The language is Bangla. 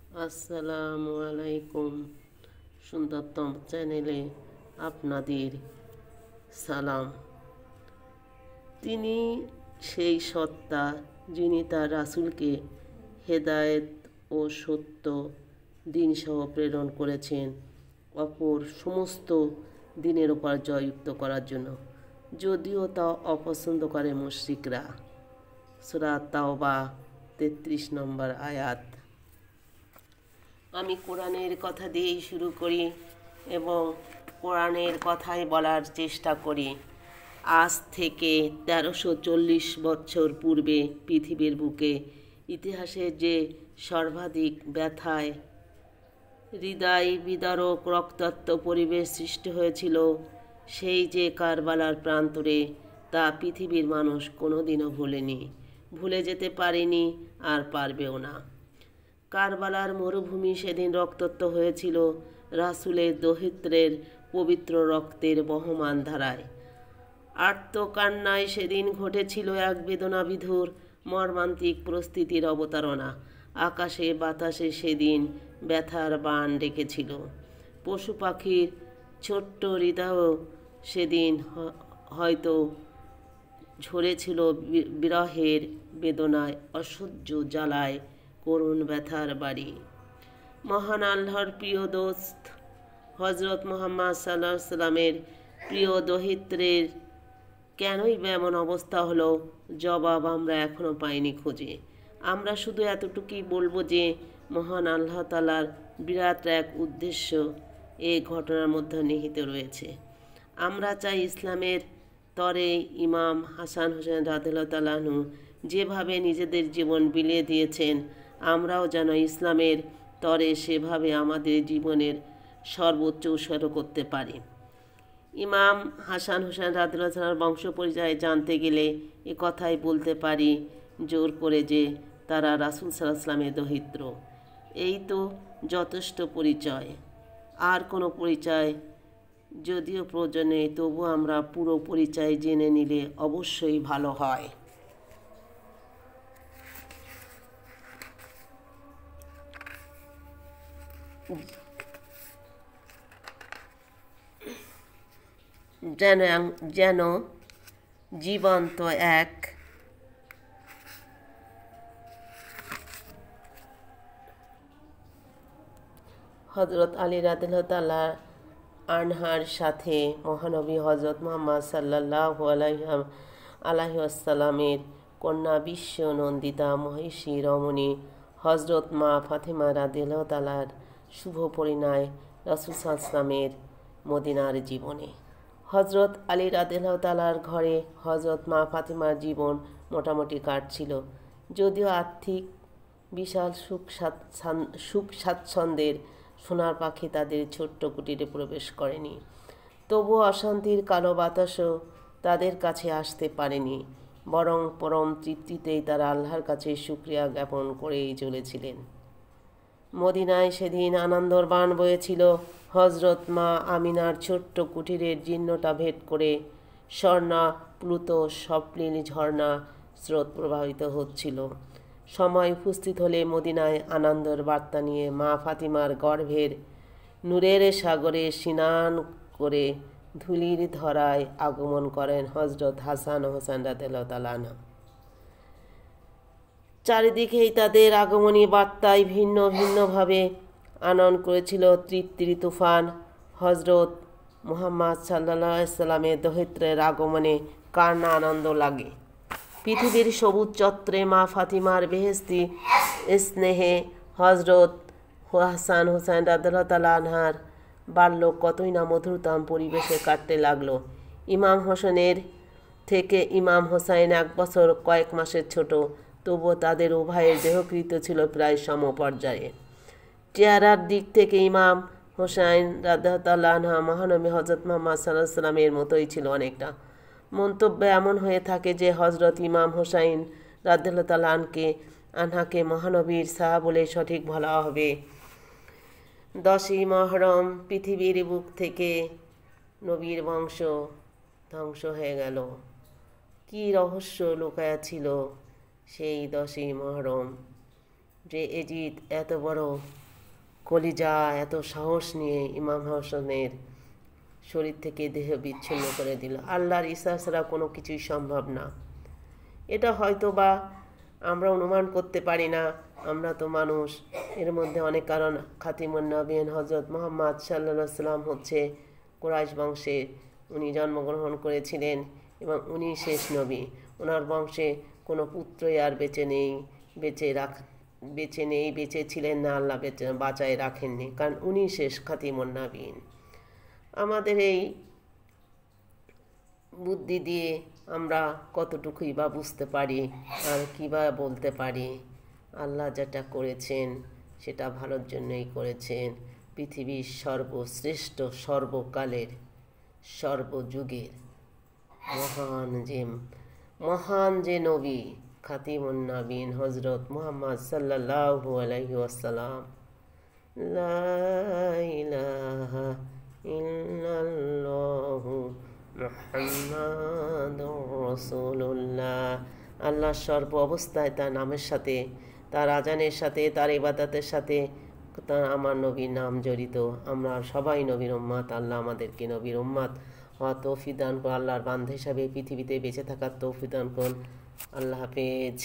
আসসালামু আলাইকুম। সুন্দরতম চ্যানেলে আপনাদের সালাম। তিনি সেই সত্তা যিনি তার রাসূলকে হেদায়েত ও সত্য দিনসহ প্রেরণ করেছেন অপর সমস্ত দিনের উপর জয়যুক্ত করার জন্য, যদিও তা অপছন্দ করে মুশরিকরা। সূরা তাওবা ৩৩ নম্বর আয়াত। আমি কোরআনের কথা দিয়েই শুরু করি এবং কোরআনের কথাই বলার চেষ্টা করি। আজ থেকে ১৩৪০ বছর পূর্বে পৃথিবীর বুকে ইতিহাসের যে সর্বাধিক ব্যথায় হৃদয় বিদারক রক্তাক্ত পরিবেশ সৃষ্টি হয়েছিল, সেই যে কারবালার প্রান্তরে, তা পৃথিবীর মানুষ কোনোদিনও ভোলেনি, ভুলে যেতে পারেনি, আর পারবেও না। কারবালার মরুভূমি সেদিন রক্তাক্ত হয়েছিল রাসূলের দহিত্রের পবিত্র রক্তের বহমান ধারায়। আর্তকান্নায় সেদিন ঘটেছিল এক বেদনাবিধুর মর্মান্তিক পরিস্থিতির অবতারণা। আকাশে বাতাসে সেদিন ব্যথার বাণ ডেকেছিল। পশু পাখির ছোট্ট হৃদয়ও সেদিন হয়তো ঝরেছিল বিরহের বেদনায়, অসহ্য জ্বালায়, করুণ ব্যথার বাড়ি। মহান আল্লাহর প্রিয় দোস্ত হজরত মুহাম্মদ সাল্লাল্লাহু আলাইহি সাল্লামের প্রিয় দহিত্রের কেনই বা এমন অবস্থা হলো, জবাব আমরা এখনও পাইনি খুঁজে। আমরা শুধু এতটুকুই বলবো যে মহান আল্লাহ তাআলার বিরাট এক উদ্দেশ্য এই ঘটনার মধ্যে নিহিত রয়েছে। আমরা চাই ইসলামের তরে ইমাম হাসান হোসেন রাদিয়াল্লাহু তাআলা আনহু যেভাবে নিজেদের জীবন বিলিয়ে দিয়েছেন, আমরাও যেন ইসলামের তরে সেভাবে আমাদের জীবনের সর্বোচ্চ উৎসর্গ করতে পারি। ইমাম হাসান হোসেন রাদিয়াল্লাহু তাআলার বংশ পরিচয় জানতে গেলে এ কথাই বলতে পারি জোর করে যে তারা রাসূল সাল্লাল্লাহু আলাইহি ওয়াসাল্লামের দহিত্র। এই তো যথেষ্ট পরিচয়। আর কোনো পরিচয় যদিও প্রয়োজন নেই, তবু আমরা পুরো পরিচয় জেনে নিলে অবশ্যই ভালো হয়। যেন যেন জীবন্ত এক হযরত আলী রাদিয়াল্লাহু তাআলা আনহার সাথে মহানবী হযরত মুহাম্মদ সাল্লাল্লাহু আলাইহি ওয়াসাল্লামের কন্যা বিশ্ব নন্দিতা মহিষী রমণী হযরত মা ফাতেমা রাদিয়াল্লাহু তাআলার শুভ পরিণয় রাসূল সাল্লাল্লাহু আলাইহি ওয়াসাল্লামের মদিনার জীবনে। হযরত আলী রাদিয়াল্লাহু তাআলার ঘরে হযরত মা ফাতেমার জীবন মোটামুটি কাটছিল, যদিও আর্থিক বিশাল সুখ স্বাচ্ছন্দ্যের সোনার পাখি তাদের ছোট্ট কুটিরে প্রবেশ করেনি। তবুও অশান্তির কালো বাতাসও তাদের কাছে আসতে পারেনি, বরং পরম তৃপ্তিতেই তারা আল্লাহর কাছে শুকরিয়া জ্ঞাপন করেই চলেছিলেন। মদিনায় সেদিন আনন্দর বাণ বয়েছিল। হযরত মা আমিনার ছোট্ট কুটিরের জীর্ণতা ভেদ করে স্বর্ণা প্লুত স্বপ্নীল ঝর্ণা স্রোত প্রবাহিত হচ্ছিল। সময় উপস্থিত হলে মদিনায় আনন্দের বার্তা নিয়ে মা ফাতিমার গর্ভের নূরের সাগরে স্নান করে ধুলির ধরায় আগমন করেন হযরত হাসান ও হোসেন রাদিয়াল্লাহু তাআলা আনহু। চারিদিকেই তাদের আগমনী বার্তায় ভিন্ন ভিন্নভাবে আনয়ন করেছিল তৃপ্তির তুফান। হযরত মুহাম্মদ সাল্লাল্লাহু আলাইহি সাল্লামের দহিত্রের আগমনে কার না আনন্দ লাগে। পৃথিবীর সবুজ চত্বরে মা ফাতিমার বেহেশতি স্নেহে হযরত হাসান হোসেন রাদিয়াল্লাহু তাআলা আনহার বাল্য কতই না মধুরতম পরিবেশে কাটতে লাগলো। ইমাম হোসেনের থেকে ইমাম হোসাইন ১ বছর কয়েক মাসের ছোট, তবুও তাদের উভয়ের দেহকৃত ছিল প্রায় সমপর্যায়ে। চেহারার দিক থেকে ইমাম হোসাইন রাদিয়াল্লাহু তাআলা আনহু মহানবী হযরত মুহাম্মদ সাল্লাল্লাহু আলাইহি সাল্লামের মতোই ছিল অনেকটা। মন্তব্য এমন হয়ে থাকে যে হযরত ইমাম হোসাইন রাদিয়াল্লাহু তাআলা আনহাকে মহানবীর সাহা বলে সঠিক বলা হবে। ১০ই মুহররম পৃথিবীর বুক থেকে নবীর বংশ ধ্বংস হয়ে গেল। কী রহস্য লুকায়া ছিল সেই ১০ই মুহররম? যে এজিদ এত বড় কলিজা, এত সাহস নিয়ে ইমাম হোসেনের শরীর থেকে দেহ বিচ্ছিন্ন করে দিল। আল্লাহর ইচ্ছা ছাড়া কোনো কিছুই সম্ভব না। এটা হয়তো বা আমরা অনুমান করতে পারি না, আমরা তো মানুষ। এর মধ্যে অনেক কারণ। খাতিমুন নবীন হজরত মুহাম্মদ সাল্লাল্লাহু আলাইহি সাল্লাম হচ্ছে কুরাইশ বংশে, উনি জন্মগ্রহণ করেছিলেন এবং উনি শেষ নবী। ওনার বংশে কোনো পুত্রই আর বেঁচে ছিলেন না, আল্লাহ বাঁচায় রাখেননি, কারণ উনি শেষ খাতিমুন নবীন। আমাদের এই বুদ্ধি দিয়ে আমরা কতটুকুই বা বুঝতে পারি আর কী বা বলতে পারি। আল্লাহ যেটা করেছেন সেটা ভালোর জন্যই করেছেন। পৃথিবীর সর্বশ্রেষ্ঠ, সর্বকালের, সর্বযুগের মহান যে নবী খাতিমুন নবীন হজরত মুহাম্মদ সাল্লাল্লাহু আলাইহি ওয়াসাল্লাম। লা ইলাহা ইল্লাল্লাহু মুহাম্মাদুর রাসূলুল্লাহ। আল্লাহ সর্ব অবস্থায় তার নামের সাথে, তার আজানের সাথে, তার ইবাদতের সাথে তার আমার নবীর নাম জড়িত। আমরা সবাই নবীর উম্মত। আল্লাহ আমাদেরকে নবীর উম্মত হওয়া তৌফিক দান করুন। আল্লাহর বান্দা হিসাবে পৃথিবীতে বেঁচে থাকার তৌফিক দান করুন। আল্লাহ হাফেজ।